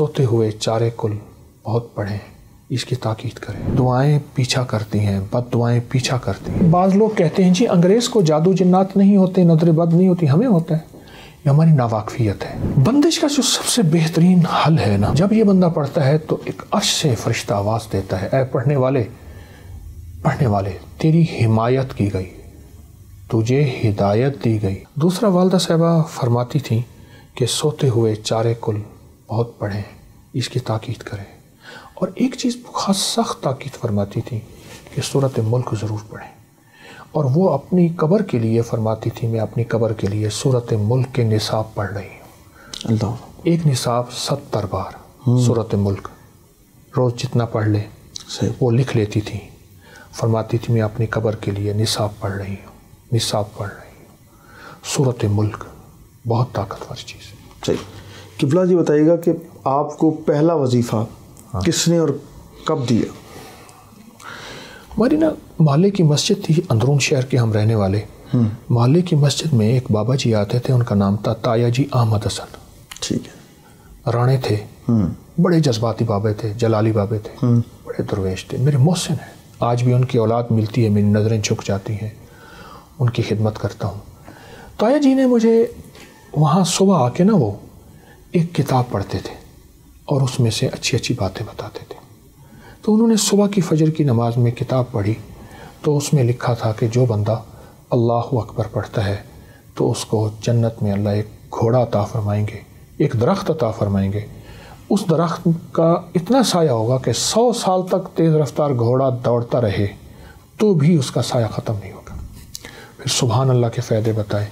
सोते हुए चारे कुल बहुत पढ़े इसकी ताकीद करें। दुआएं पीछा करती हैं, बद दुआएं पीछा करती हैं। बाज़ लोग कहते हैं जी अंग्रेज़ को जादू जिन्नात नहीं होते, नजर बद नहीं होती, हमें होता है। ये हमारी नावाकफियत है। बंदिश का जो सबसे बेहतरीन हल है ना, जब ये बंदा पढ़ता है तो एक अर्श से फरिश्ता आवाज़ देता है, ऐ पढ़ने वाले तेरी हिमायत की गई, तुझे हिदायत दी गई। दूसरा वालदा साहिबा फरमाती थी कि सोते हुए चारे कुल बहुत पढ़ें इसकी ताकीद करें। और एक चीज़ खास सख्त ताकीद फरमाती थी कि सूरत मुल्क ज़रूर पढ़ें। और वो अपनी कब्र के लिए फरमाती थी, मैं अपनी कब्र के लिए सूरत मुल्क के निसाब पढ़ रही हूँ। अल्लाह, एक निसाब 70 बार सूरत मुल्क, रोज़ जितना पढ़ ले वो लिख लेती थी। फरमाती थी मैं अपनी कब्र के लिए निसाब पढ़ रही हूँ। सूरत मुल्क बहुत ताकतवर चीज़ है। सही। किबला जी बताइएगा कि आपको पहला वजीफ़ा किसने और कब दिया? हमारी ना मोहल्ले की मस्जिद थी, अंदरून शहर के हम रहने वाले। मोहल्ले की मस्जिद में एक बाबा जी आते थे, उनका नाम था ताया जी अहमद हसन। ठीक है। राणे थे, बड़े जज्बाती बाबे थे, जलाली बाबे थे, बड़े दरवेश थे, मेरे मोहसिन हैं। आज भी उनकी औलाद मिलती है, मेरी नज़रें झुक जाती हैं, उनकी खिदमत करता हूँ। ताया जी ने मुझे वहाँ सुबह आके ना वो एक किताब पढ़ते थे और उसमें से अच्छी अच्छी बातें बताते थे। तो उन्होंने सुबह की फजर की नमाज में किताब पढ़ी तो उसमें लिखा था कि जो बंदा अल्लाहु अकबर पढ़ता है तो उसको जन्नत में अल्लाह एक घोड़ा अता फरमाएंगे, एक दरख्त अता फरमाएंगे। उस दरख्त का इतना साया होगा कि 100 साल तक तेज़ रफ्तार घोड़ा दौड़ता रहे तो भी उसका साया ख़त्म नहीं होगा। फिर सुभान अल्लाह के फ़ायदे बताए,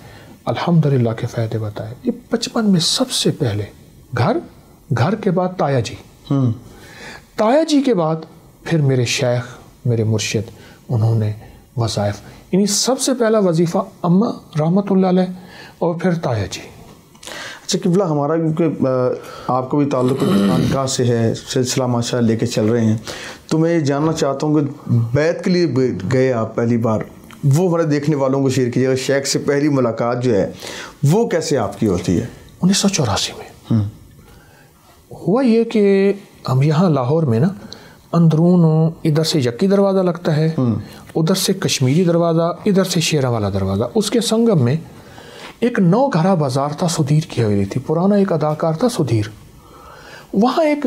अल्हम्दुलिल्लाह के फ़ायदे बताए। ये 55 में सबसे पहले घर के बाद ताया जी, ताया जी के बाद फिर मेरे शेख, मेरे मुर्शिद, उन्होंने वज़ाइफ, यानी सबसे पहला वजीफ़ा अम्मा रहमतुल्लाह अलैह और फिर ताया जी। अच्छा किबला, हमारा क्योंकि आपको भी ताल्लुक़ खानकाह से है, सिलसिला माशा लेके चल रहे हैं, तो मैं ये जानना चाहता हूँ कि बैत के लिए गए आप पहली बार, वो हमारे देखने वालों को शेयर कीजिएगा। शेख से पहली मुलाकात जो है वो कैसे आपकी होती है? 1984 में हुआ ये कि हम यहाँ लाहौर में ना अंदरून इधर से यक्की दरवाज़ा लगता है, उधर से कश्मीरी दरवाज़ा, इधर से शेरा वाला दरवाज़ा, उसके संगम में एक 9 घरा बाज़ार था, सुधीर की हवेली थी, पुराना एक अदाकार था सुधीर। वहाँ एक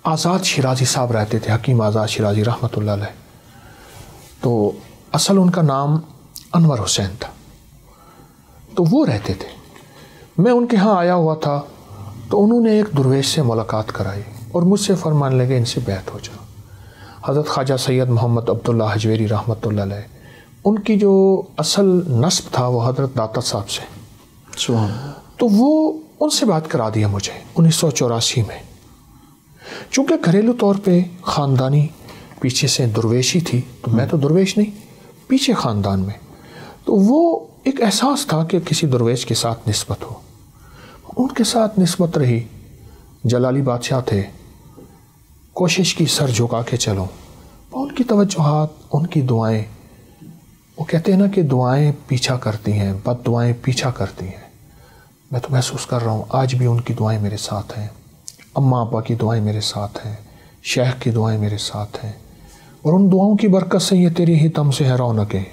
आज़ाद शिराजी साहब रहते थे, हकीम आज़ाद शिराजी रहमतुल्लाह अलैह। तो असल उनका नाम अनवर हुसैन था। तो वो रहते थे, मैं उनके यहाँ आया हुआ था तो उन्होंने एक दुर्वेश से मुलाकात कराई और मुझसे फरमाने लगे इनसे बैत हो जाओ। हज़रत ख्वाजा सैयद मोहम्मद अब्दुल्ला हजवेरी रहमतुल्लाह अलैह, उनकी जो असल नस्ब था वो हज़रत दाता साहब से। तो वो उनसे बात करा दिया मुझे 1984 में। चूँकि घरेलू तौर पे ख़ानदानी पीछे से दुर्वेशी थी, तो मैं तो दुर्वेश नहीं, पीछे ख़ानदान में, तो वो एक एहसास था कि किसी दुर्वेश के साथ निस्बत हो। उनके साथ निस्बत रही, जलाली बादशाह थे, कोशिश की सर झुका के चलो। उनकी तवज्जुहात, उनकी दुआएं, वो कहते हैं ना कि दुआएं पीछा करती हैं, बद दुआएं पीछा करती हैं। मैं तो महसूस कर रहा हूँ आज भी उनकी दुआएं मेरे साथ हैं, अम्मा अब्बा की दुआएं मेरे साथ हैं, शेख की दुआएं मेरे साथ हैं। और उन दुआओं की बरकत से ये तेरे ही दम से है रौनकें,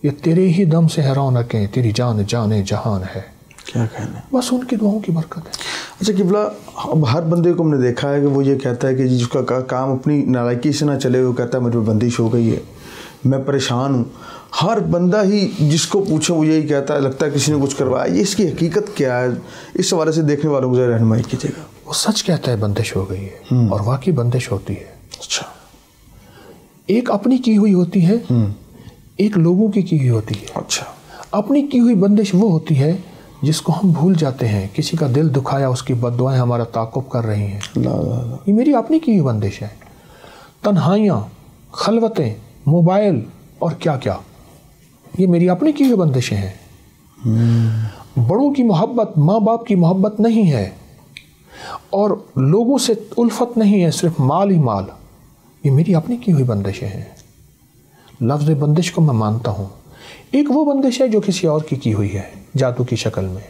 ये तेरे ही दम से है रौनकें, तेरी जान जाने जहान है। क्या कहना, बस उनकी दुआओं की बरकत है। अच्छा किबला, अब हर बंदे को हमने देखा है कि वो ये कहता है कि जिसका काम अपनी नालायकी से ना चले, वो कहता है मुझे बंदिश हो गई है, मैं परेशान हूँ। हर बंदा ही जिसको पूछो वो यही कहता है, लगता है किसी ने कुछ करवाया। ये इसकी हकीकत क्या है? इस हवाले से देखने वालों को ज़रा रहनुमाई कीजिएगा। वो सच कहता है बंदिश हो गई है, और वाकई बंदिश होती है। अच्छा, एक अपनी की हुई होती है, एक लोगों की हुई होती है। अच्छा, अपनी की हुई बंदिश वो होती है जिसको हम भूल जाते हैं, किसी का दिल दुखाया, उसकी बद्दुआएं हमारा ताक़ुब कर रही हैं। ये मेरी अपनी की हुई बंदिश है। तन्हाइयाँ, खलवतें, मोबाइल और क्या क्या, ये मेरी अपनी की हुई बंदिशें हैं। बड़ों की मोहब्बत, माँ बाप की मोहब्बत नहीं है, और लोगों से उल्फत नहीं है, सिर्फ माल ही माल, ये मेरी अपनी की हुई बंदिशें हैं। लफ्ज़ बंदिश को मैं मानता हूँ। एक वो बंदिश है जो किसी और की हुई है, जादू की शक्ल में,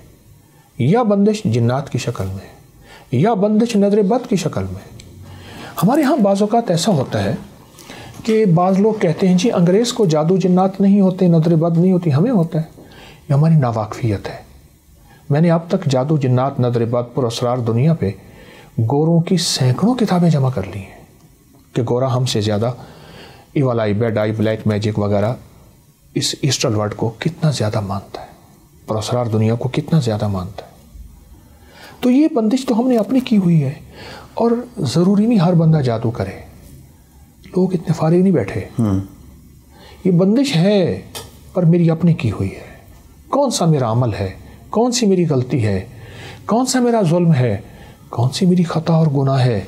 या बंदिश जिन्नात की शक्ल में, یا بندش نظر بد کی شکل میں. ہمارے ہاں بعض اوقات ایسا ہوتا ہے کہ بعض لوگ کہتے ہیں جی انگریز کو جادو جنات نہیں ہوتے، نظر بد نہیں ہوتی، ہمیں ہوتا ہے. یہ ہماری ناواقفیت ہے. میں نے اب تک جادو جنات، نظر بد، پر اسرار دنیا پہ گوروں کی سینکڑوں کتابیں جمع کر لی ہیں کہ گورا ہم سے زیادہ evil eye, bad eye, black magic وغیرہ اس ایسٹرل ورڈ کو کتنا زیادہ مانتا ہے، پر اسرار دنیا کو کتنا زیادہ مانتا ہے. تو یہ بندش تو ہم نے اپنی کی ہوئی ہے، اور ضروری نہیں ہر بندہ جادو کرے. لوگ اتنے فارغ نہیں بیٹھے. یہ بندش ہے پر میری اپنی کی ہوئی ہے. کون سا میرا عمل ہے، کون سی میری غلطی ہے، کون سا میرا ظلم ہے، کون سی میری خطا اور گناہ ہے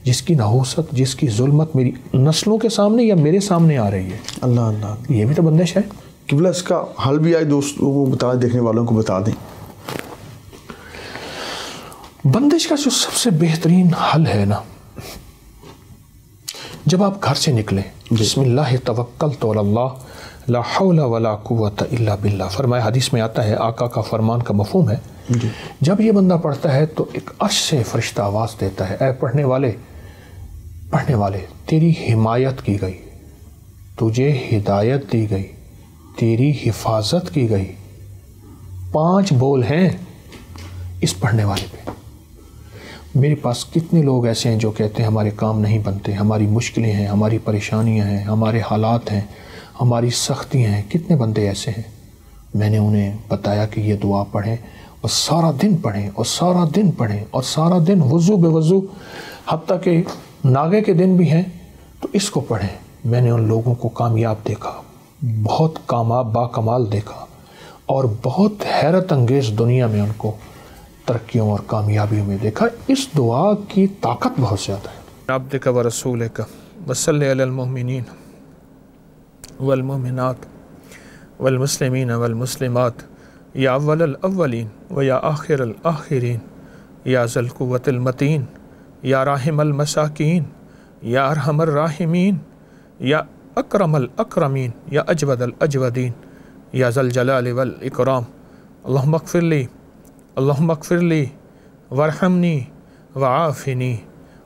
جس کی نحوست، جس کی ظلمت میری نسلوں کے سامنے یا میرے سامنے آ رہی ہے. اللہ اللہ، یہ بھی تو بندش ہے. قبلہ اس کا حل بھی آئے دوستوں کو بتا، دیکھنے والوں کو بتا دیں. بندش کا جو سب سے بہترین حل ہے نا، جب آپ گھر سے نکلیں، بسم اللہ توکلت علی اللہ لا حول ولا قوت الا باللہ، فرمایا حدیث میں آتا ہے، آقا کا فرمان کا مفہوم ہے. جب یہ بندہ پڑھتا ہے تو ایک عرش سے فرشتہ آواز دیتا ہے، اے پڑھنے والے تیری حمایت کی گئی، تجھے ہدایت دی گئی، تیری حفاظت کی گئی. 5 بول ہیں اس پڑھنے والے پہ. میرے پاس کتنے لوگ ایسے ہیں جو کہتے ہیں ہمارے کام نہیں بنتے، ہماری مشکلیں ہیں، ہماری پریشانیاں ہیں، ہمارے حالات ہیں، ہماری سختیاں ہیں. کتنے بندے ایسے ہیں. میں نے انہیں بتایا کہ یہ دعا پڑھیں اور سارا دن پڑھیں اور سارا دن پڑھیں اور سارا دن وضو بے وضو، حتیٰ کہ ناگے کے دن بھی ہیں تو اس کو پڑھیں. میں نے ان لوگوں کو کامیاب دیکھا، بہت کامیاب با کمال دیکھا، اور بہت حیرت انگیز دنیا میں ان کو ترقیوں اور کامیابیوں میں دیکھا. اس دعا کی طاقت بہت زیادہ ہے. عبدک و رسولک وصلی علی المؤمنین والمؤمنات والمسلمین والمسلمات یا اول الاولین و یا آخر الآخرین یا ذی القوۃ المتین یا راحم المساکین یا ارحم الراحمین یا اکرم الاکرمین یا اجود الاجودین یا ذی الجلال والاکرام. اللہم اغفر لی، اللہم اغفر لی وارحمنی وعافنی.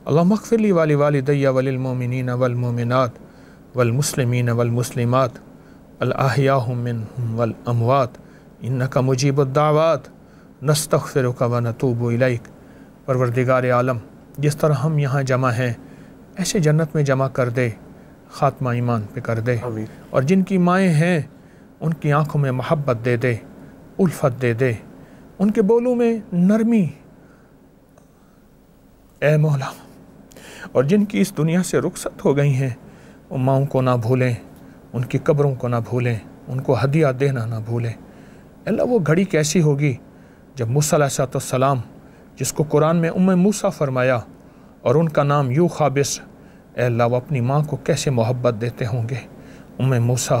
اللہم اغفر لی والی والدی وللمؤمنین والمؤمنات والمسلمین والمسلمات الاحیاء منہم والاموات انک مجیب الدعوات نستغفرک ونتوب الیک. پروردگار عالم، جس طرح ہم یہاں جمع ہیں ایسے جنت میں جمع کر دے، خاتمہ ایمان پہ کر دے. اور جن کی مائیں ہیں ان کی آنکھوں میں محبت دے دے، الفت دے دے، ان کے بولوں میں نرمی اے مولا. اور جن کی اس دنیا سے رخصت ہو گئی ہیں وہ ماؤں کو نہ بھولیں، ان کی قبروں کو نہ بھولیں، ان کو ہدیہ دینا نہ بھولیں. اللہ وہ گھڑی کیسی ہوگی جب موسیٰ علیہ السلام، جس کو قرآن میں موسیٰ فرمایا اور ان کا نام یو خابس، اے اللہ وہ اپنی ماں کو کیسے محبت دیتے ہوں گے. موسیٰ